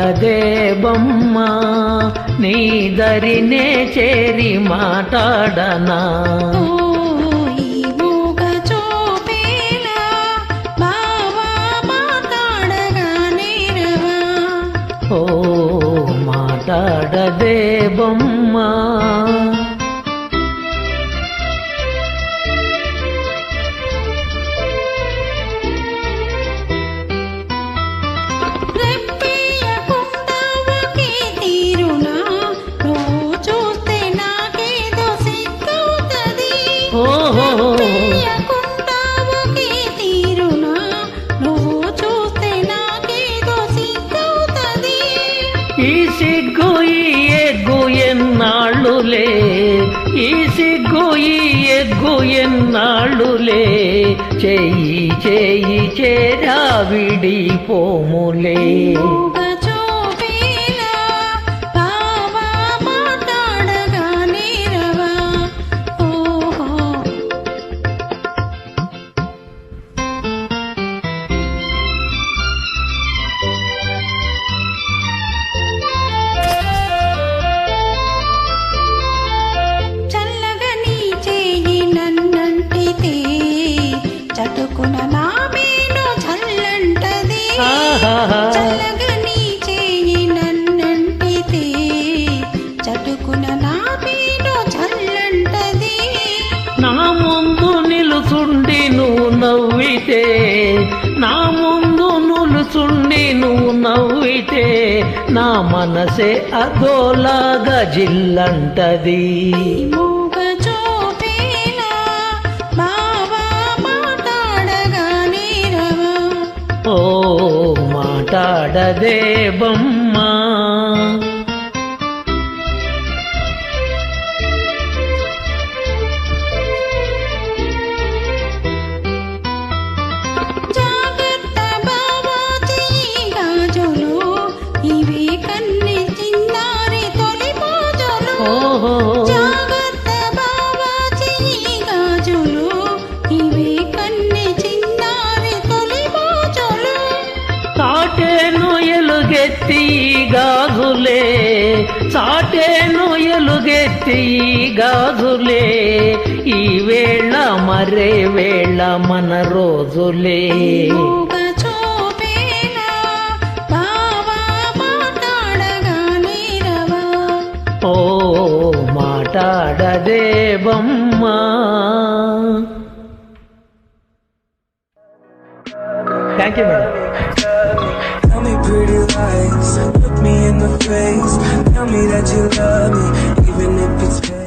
మాటాడదే బొమ్మ నీ దరినే చేరి మాటాడనా ఓ మాటాడదే బొమ్మ ఈ సిగ్గు ఈ ఎగ్గు ఎన్నాళ్ళులే ఈ సిగ్గు ఈ ఎగ్గు ఎన్నాళ్ళులే చేయి చేయి చేరా విడిపోములే చటుకున నా మేను చల్లంటది చల్లగని చేయి నన్నంటితే చటుకున నా మేను చల్లంటది నా ముందు నిలుచుండి నువ్వు నవ్వితే నా ముందు నిలుచుండి నువ్వు నవ్వితే నా మనసే అదోలాగా జిల్లంటది ఓ మాటాడదే బొమ్మ జాగ్రత్త బావా చెయ్యి గాజులు ఇవి కన్నె చిన్నారి తొలి మోజులు జాగ్రత్త బావా చెయ్యి గాజులు ఇవి కన్నె చిన్నారి తొలి మోజులు సాటేను ఎలుగెత్తి గాజులే సాటేను ఎలుగెత్తి గాజులే ఈ వేళ మరే వేళ మన రోజులే ఓ మాటాడదే బొమ్మ thank you madam Tell me pretty lies, look me in the face. Tell me that you love me, even if it's fake.